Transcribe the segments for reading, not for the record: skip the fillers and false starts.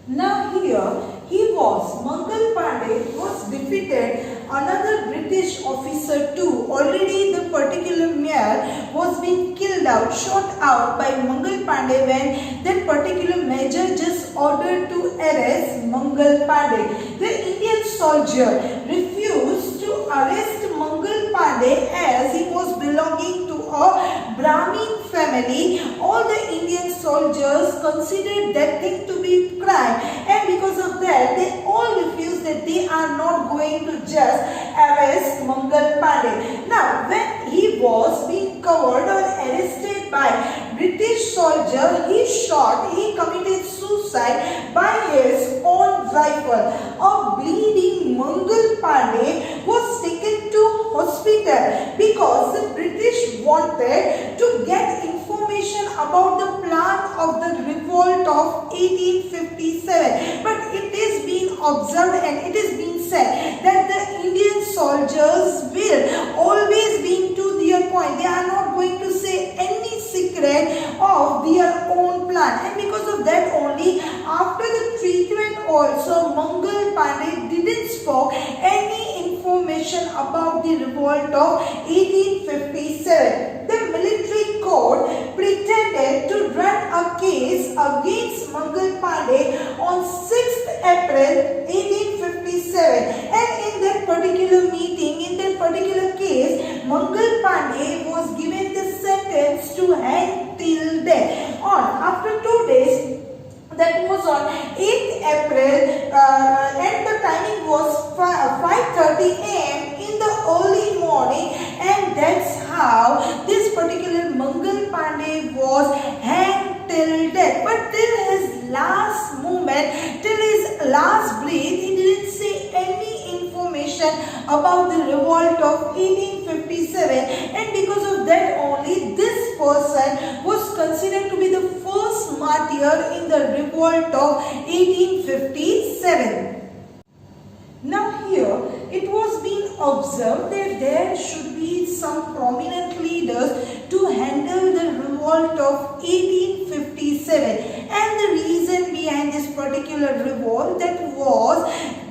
Now here Mangal Pandey was defeated another British officer too. Already the particular mayor was being killed out, shot out by Mangal Pandey when that particular major just ordered to arrest Mangal Pandey. The Indian soldier refused to arrest Mangal Pandey as he was belonging to a Brahmin family. All the Indian soldiers considered that thing to be crime, and because of that they all refused that they are not going to just arrest Mangal Pandey. Now when he was being covered or arrested by British soldier, he committed suicide by his own rifle. A bleeding Mangal Pandey was taken to hospital because the British wanted to get information about the plan of the revolt of 1857. But it is being observed and it is being said that the Indian soldiers will always be to their point. They are not going to say any secret of their own plan, and because of that only after the treatment also Mangal Pandey didn't spoke any information about the revolt of 1857. The military court pretended to run a case against Mangal Pandey on 6th April 1857, and in that particular meeting, in that particular case, Mangal Pandey was given the sentence to hang till death. After 2 days, that was on 8th April and the timing was 5:30 am in the early morning, and that's how this particular Mangal Pandey was hanged till death. But till his last moment, till his last breath, he didn't say any information about the revolt of 1857, and because of that only this person was considered to be the first martyr in the revolt of 1857. Now here it was being observed that there should be some prominent leaders to handle the revolt of 1857, and the reason behind this particular revolt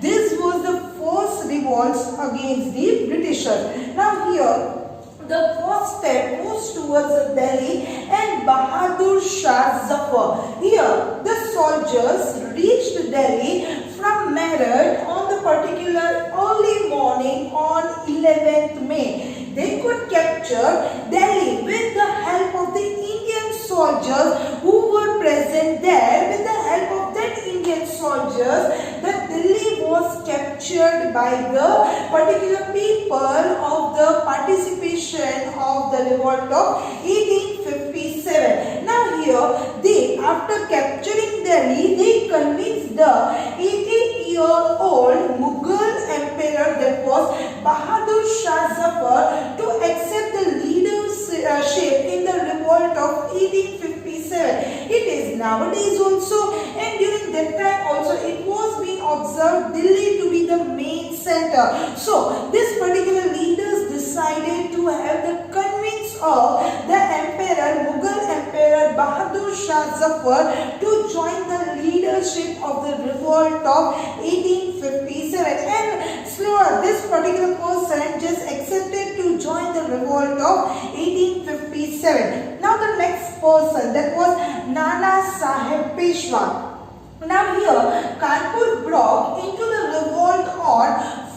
this was the first revolt against the Britishers. Now here the first step moves towards Delhi and Bahadur Shah Zafar. Here the soldiers reached Delhi from Meerut on the particular early morning on 11th May. They could capture Delhi with the help of the Indian soldiers who were present there. With the help of that Indian soldiers, the Delhi was captured by the particular people of the participation of the revolt of 1857. Now here, after capturing Delhi, they convinced the 18-year-old Mughal emperor, that was Bahadur Shah Zafar, to accept the leadership in the revolt of 1857. It is nowadays also, and during that time also, it was being observed Delhi to be the main center. So this particular leaders decided to have the convince of the emperor, Mughal emperor Bahadur Shah Zafar, to join the leadership of the revolt of 1857, and slower this particular person just accepted to join the revolt of 1857. Now the next person, that was Nana Sahib Peshwa. Now here Kanpur broke into the revolt on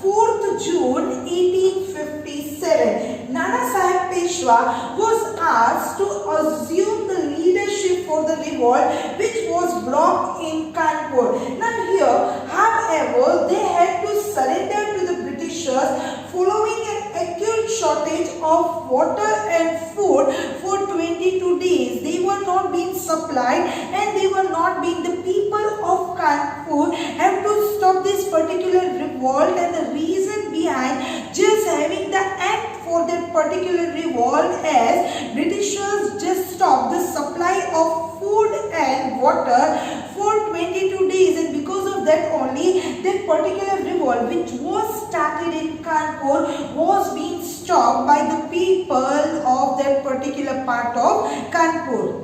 4th June 1857. Nana Sahib Peshwa was asked to assume the leadership for the revolt which was brought in Kanpur. Now here, however, they had to surrender to the Britishers following an acute shortage of water and food for 22 days. They were not being supplied, and they were not being, the people of Kanpur have to stop this particular revolt, and the reason behind just having the act for that particular revolt as Britishers just stopped the supply of food and water for 22 days, and because of that only that particular revolt which was started in Kanpur was being stopped by the people of that particular part of Kanpur.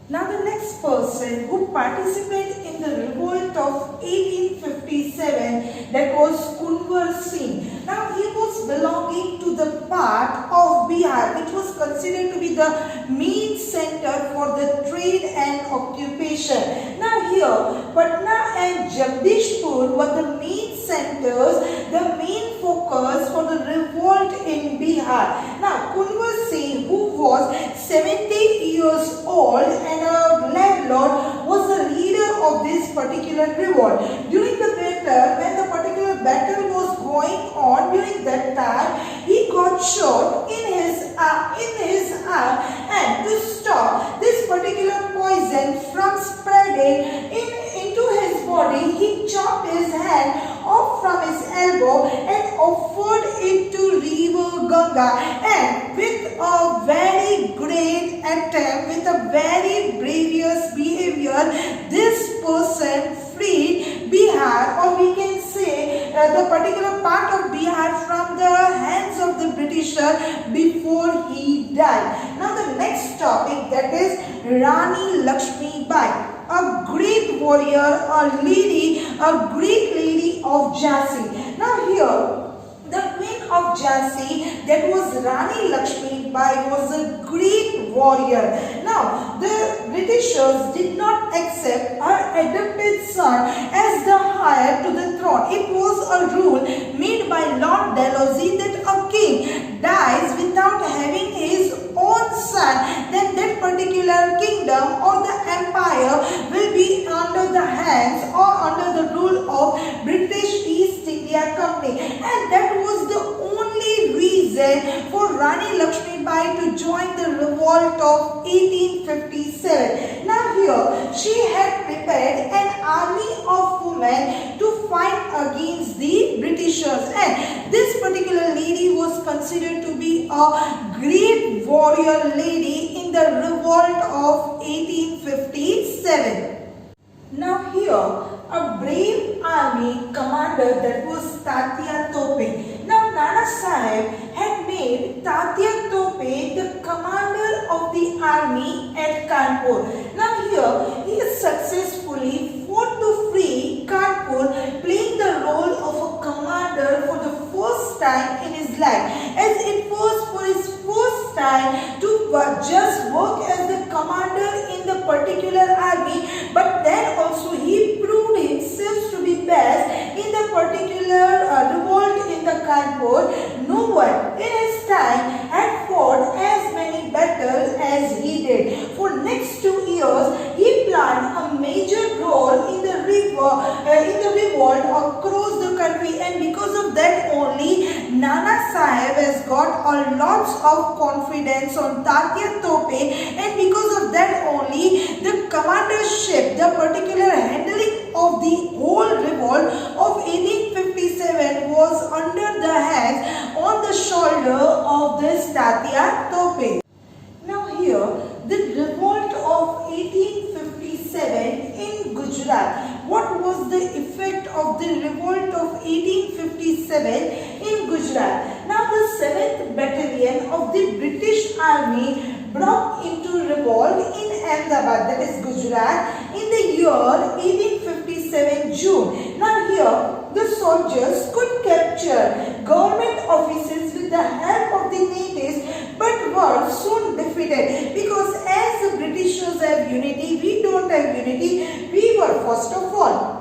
Now the next person who participated of 1857, that was Kunwar Singh. Now he was belonging to the part of Bihar which was considered to be the main center for the trade and occupation. Now here Patna and Jagdishpur were the main centers, the main focus for the revolt in Bihar. Now Kunwar Singh, who was 70 years old and a landlord, was the leader of this particular revolt. During the battle, when the particular battle was going on, during that time he got shot in his arm, and to stop this particular poison from spreading into his body, he chopped his hand off from his elbow and offered it to river Ganga, and with a very great attempt, with a very bravest behavior, this person freed Bihar, or we can say the particular part of Bihar, from the hands of the Britisher before he died. Now the next topic, that is Rani Lakshmi Bai, a great warrior, a great lady of Jhansi. Now here the Queen of Jhansi, that was Rani Lakshmi Bai, was a great warrior. Now the Britishers did not accept her adopted son as the heir to the throne. It was a rule made by Lord Dalhousie that a king dies without having his own son, then that particular kingdom or the empire will be under the hands or under the rule of British East India Company. And that was the only reason for Rani Lakshmi Bai to join the revolt of 1857. Now here she had prepared an army of women to fight against the Britishers, and this particular lady was considered to be a great warrior lady in the revolt of 1857. Now here a brave army commander, that was Tatya Tope. Now Nana Sahib had made Tatya Tope the commander of the army at Kanpur. Now here he successfully fought to free Kanpur, playing the role of a commander for the first time in his life, as it was for his first time to just work as the commander in the particular army, but then also he proved himself to be best in the particular revolt in the Kanpur. No one in his time had fought as many battles as he did. For next 2 years, he planned a major role in the revolt across the country, and because of that only, Nana Sahib has got a lots of confidence on Tatya Tope, and because of that only, the commandership, the particular handling of the whole revolt of 1857 was under the hands, on the shoulder of this Tatya Tope. Now here, the revolt of 1857 in Gujarat. What was the effect of the revolt of 1857 in Gujarat? Now the 7th Battalion of the British Army broke into revolt in Ahmedabad, that is Gujarat, in the year 1857 June. Now here the soldiers could capture government offices with the help of the natives, but were soon defeated, because as the Britishers have unity, we don't have unity. We were first of all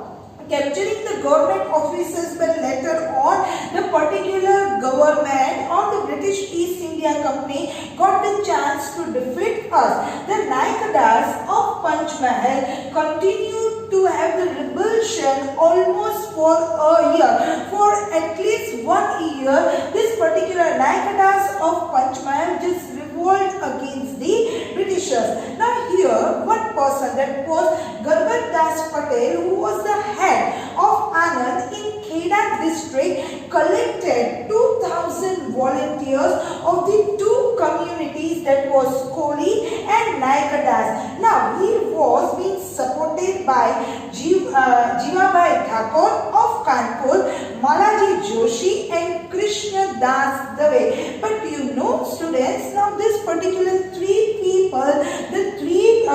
capturing the government offices, but later on the particular government or the British East India Company got the chance to defeat us. The Naikadas of Panchmahal continued to have the rebellion almost for a year. For at least 1 year, this particular Naikadas of Panchmahal just revolt against the Britishers. Now here, one person, that was Garbat Das Patel, who was the head of Anand in Kheda district, collected 2000 volunteers of the two communities, that was Koli and Naikadas. Now he was being supported by Jivabai Thakur of Kanpur, Malaji Joshi and Krishna Das Dave. But you know, students, now this particular three people, the three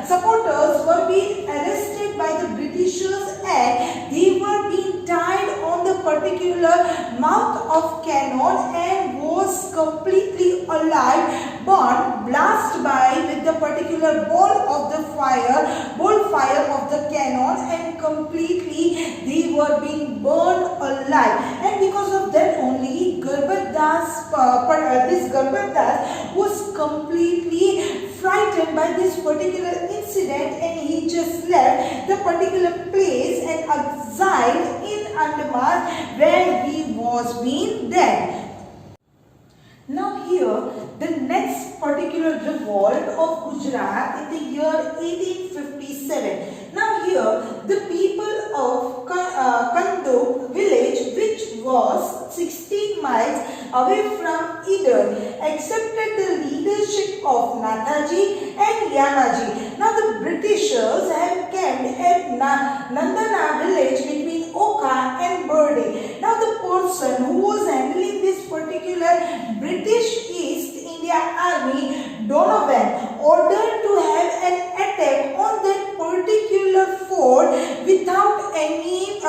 supporters were being arrested by the Britishers mouth of cannon and was completely alive, burned, blast by with the particular ball fire of the cannon, and completely they were being burned alive. And because of that only, this Garbhadas was completely frightened by this particular incident, and he just left the particular place and exiled in Andaman where he was being dead. Now here, the next particular revolt of Gujarat in the year 1857. Now here, the people of Kanduk village, which was 16 miles away from Eden, accepted the leadership of Nataji and Yanaji. Now the Britishers have camped at Nandana village between Oka and Burde. Now the person who was handling this particular British East India Army, Donovan, ordered to have an attack on that particular fort without any,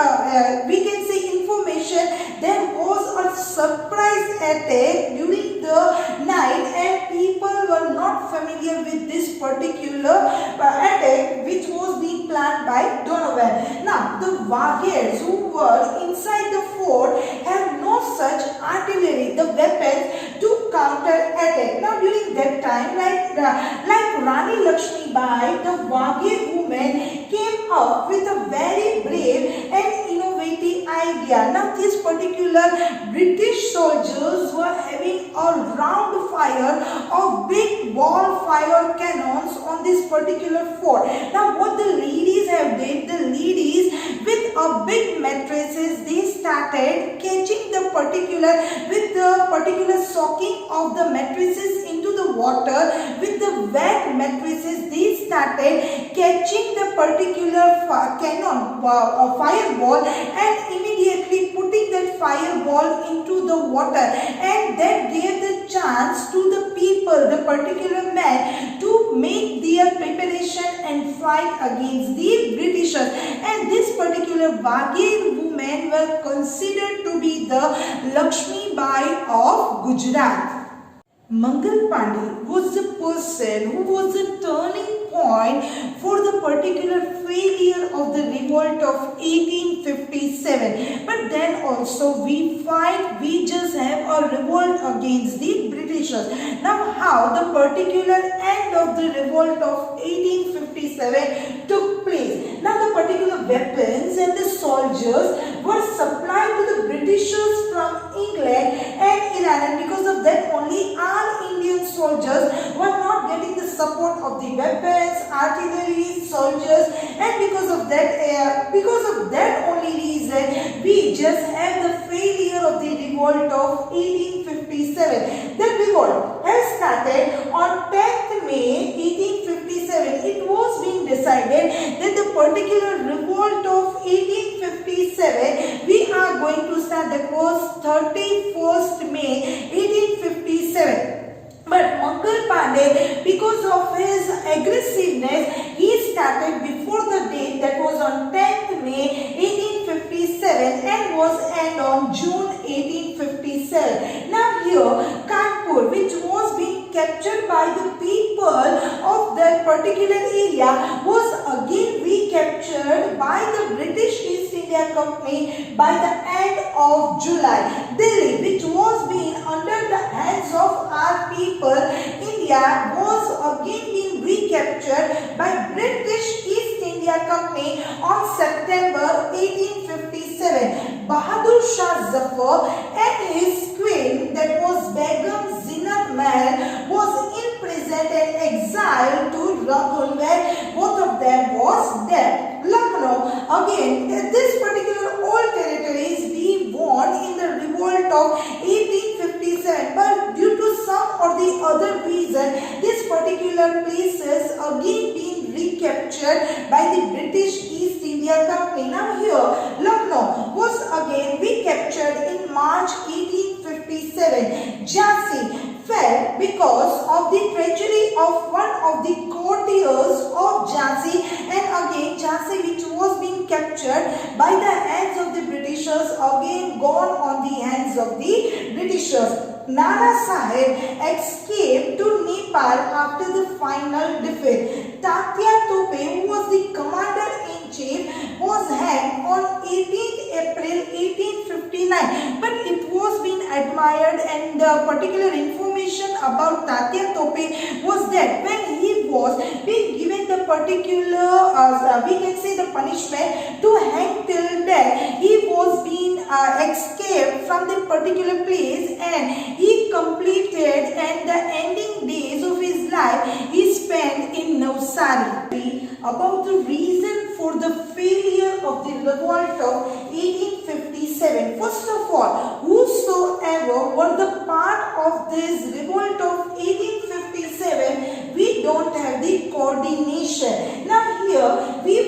we can say, information. There was a surprise attack during the night, and people were not familiar with this particular attack which was being planned by Donovan. Now, the Waghirs who were inside the fort have no such artillery, the weapons to counter attack. Now, during that time, like Rani Lakshmi Bai, the Waghir woman came up with a very brave and innovative idea. Now, these particular British soldiers were having a round fire of big ball fire cannons on this particular fort. Now, what the ladies have did, the ladies with a big mattresses, they started catching the particular soaking of the mattresses into the water. With the wet mattresses, they started catching the particular cannon fireball and immediately putting that fireball into the water, and that gave the chance to the people, the particular men, to make their preparation and fight against the Britishers. And this particular Waghir women were considered to be the Lakshmi Bai of Gujarat. Mangal Pandey was the person who was the turning point for the particular failure of the revolt of 1857. But then also we just have a revolt against the Britishers. Now how the particular end of the revolt of 1857 took place. Now the particular weapons and the soldiers were supplied to the Britishers from England and Iran, and because of that only our Indian soldiers were not getting the support of the weapons, artillery, soldiers, and because of that only reason we just have the failure of the revolt of 1857. The revolt has started on 10th May 1857. It was being decided that the particular revolt of 1857 we are going to start, that was 31st May 1857. But Mangal Pandey, because of his aggressiveness, he started before the date, that was on 10th May 1857 and was end on June 1857. Now here, Kanpur, which was being captured by the people of that particular area, was again recaptured by the British East India Company by the end of July. Delhi, which was being under the hands of our people, India, was again being recaptured by British East India Company on September 1857. Bahadur Shah Zafar and his queen, that was Begum Zinat Mahal, was imprisoned and exiled to Rangoon, where both of them was dead. Lucknow, again, this particular old territories we won in the revolt of 1857, but due to some or the other reason, these particular places again being recaptured by the British East India Company. Now here, Lucknow was again recaptured in March 1857. Jhansi fell because of the treachery of one of the courtiers of Jhansi, and again Jhansi, which was being captured by the hands of the Britishers, again gone on the hands of the Britishers. Nana Sahib escaped to Nepal after the final defeat. Tatya Tope, who was the commander-in-chief, was hanged on 18th April 1859. But it was being admired, and the particular information about Tatya Tope was that when he was being given the particular, we can say the punishment to hang till death, he was being escaped from the particular place, and he completed and the ending days of his life he spent in Navsari. About the reason for the failure of the revolt of 1857. First of all, whosoever were the part of this revolt of 1857, we don't have the coordination. Now here, there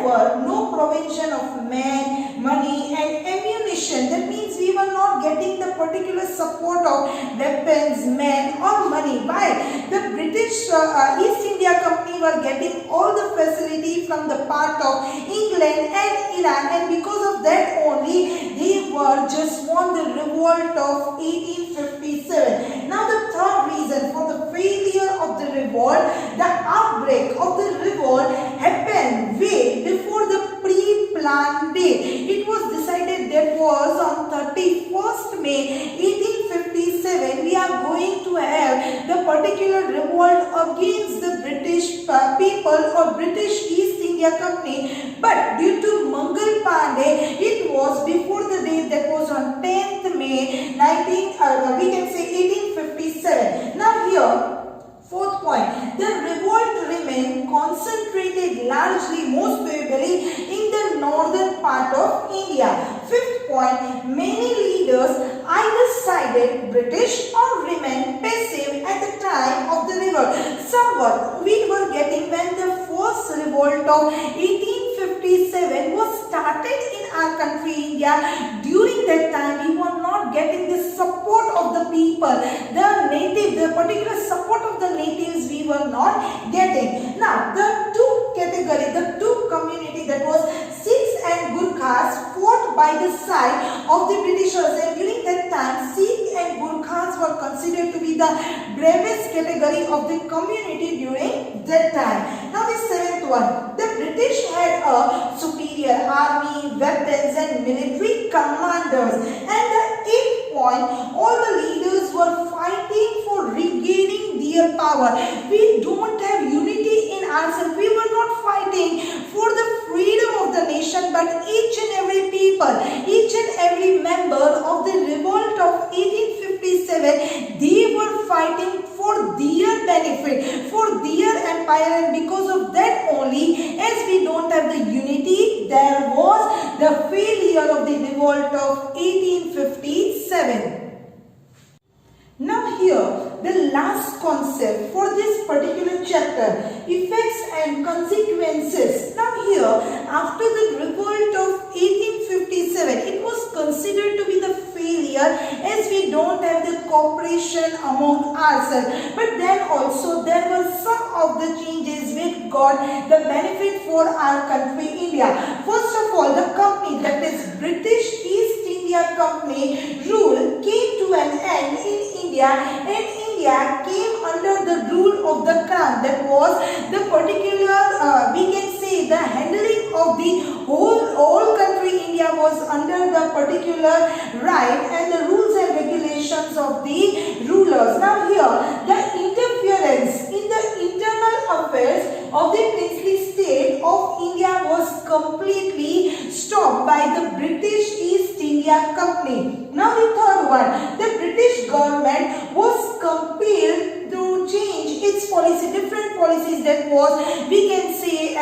were no provision of men, money and ammunition. That means we were not getting the particular support of weapons, men or money. While the British East India Company were getting all the facility from the part of England and Iran, and because of that only they were just won the revolt of 1857. Now the third reason for the failure of the revolt, the outbreak of the revolt happened way before the pre-planned date. It was decided that was on 31st May 1857 we are going to have the particular revolt against the British people or British East India Company, but due to Mangal Pandey it was before the date, that was on 10th May 1857. Now here, fourth point, the revolt remained concentrated largely, most probably in the northern part of India. Fifth point, many leaders either sided British or remained passive at the time of the revolt. Somewhat we were getting when the first revolt of 1857 was started in our country India. During that time we were not getting the support of the people, the particular support of the natives we were not getting. Now the two category, the two community, that was Sikhs and Gurkhas, fought by the side of the Britishers, and during that time Sikhs and Gurkhas were considered to be the bravest category of the community during that time. Now the seventh one, the British had a superior army, weapons and military commanders. And the eighth point, all the leaders were fighting for regaining their power. We don't have unity in ourselves. We were not fighting for the freedom of the nation, but each and every people, each and every member of the revolt of 1857, they were fighting for their benefit, for their empire, and because of that only, as we don't have the unity, there was the failure of the revolt of 1857. Now here, the last concept for this particular chapter, effects and consequences. Now here, after the revolt of 1857, it was considered to be the failure as we don't have the cooperation among ourselves. But then also there were some of the changes which got the benefit for our country India. First of all, the company, that is British East India Company rule, came to an end in India, and India came under the rule of the Crown. That was the particular, we can say, the handling of the whole country India was under the particular right and the rules and regulations of the rulers. Now here, the interference in the internal affairs of the princely state of India was completely stopped by the British East India Company. Now the third one, the British government was compelled to change its policy, different policies, that was, we can say,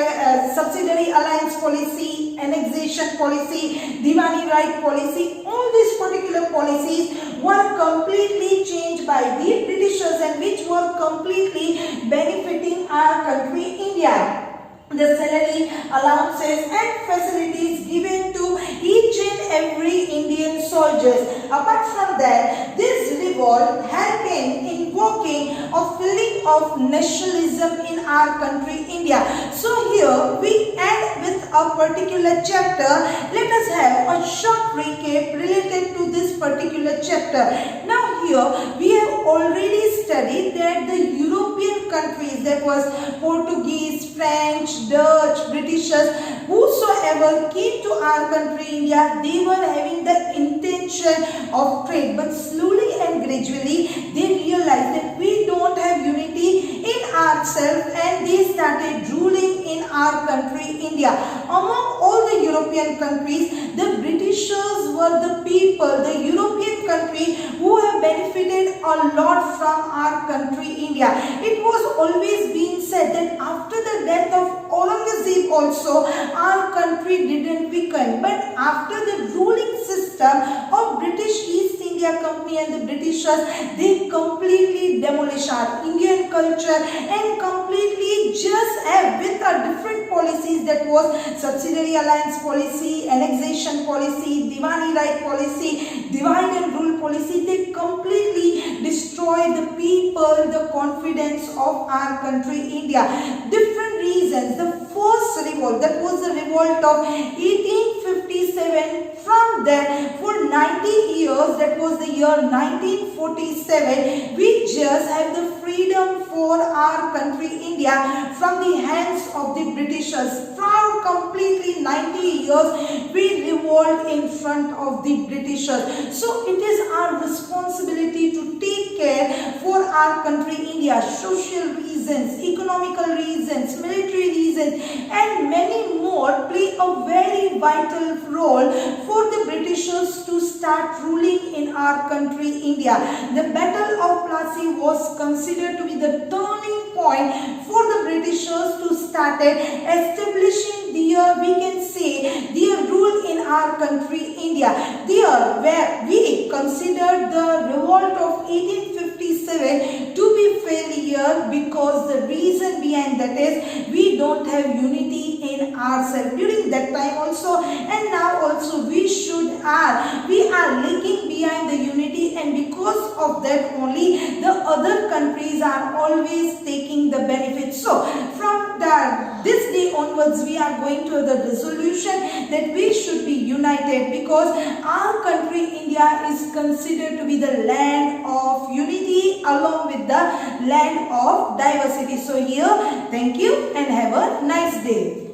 subsidiary alliance policy, annexation policy, Diwani right policy. All these particular policies were completely changed by the Britishers, and which were completely benefiting our country India. The salary, allowances and facilities given to each and every Indian soldiers. Apart from that, this revolt had been invoking a feeling of nationalism in our country India. So here we end with a particular chapter, let us have a short recap related to this particular chapter. Now here we have already studied that the European countries, that was Portuguese, French, Dutch, Britishers, whosoever came to our country India, they were having the intention of trade, but slowly and gradually they realized that we don't have unity in ourselves, and they started ruling in our country India. Among all the European countries, the Britishers were the people, the European country, who have benefited a lot from our country India. It was always been said that after the death of Aurangzeb also, our country didn't weaken, but after the ruling system of British East India Company and the Britishers, they completely demolished our Indian culture and completely just have with a different policies, that was subsidiary alliance policy, annexation policy, Diwani right policy, divide and rule policy. They completely destroy the people, the confidence of our country India. Different reasons. The first revolt, that was the revolt of 1857. From there, for 90 years, that was the year 1947, we just have the freedom for our country India from the hands of the Britishers. For completely 90 years, we revolt in front of the Britishers. So it is our responsibility to take care for our country India. Social reasons, economical reasons, military reasons, and many more play a very vital role for the Britishers to start ruling in our country India. The Battle of Plassey was considered to be the turning point for the Britishers to start establishing their, we can say, their rule in our country India. There where we considered the revolt of 1857 to be failure, because the reason behind that is we don't have unity in ourselves. During that time also and now also we are lagging behind the unity, and because of that only the other countries are always taking the benefits. So from this day onwards, we are going to the resolution that we should be united, because our country India is considered to be the land of unity along with the land of diversity. So here, thank you and have a nice day.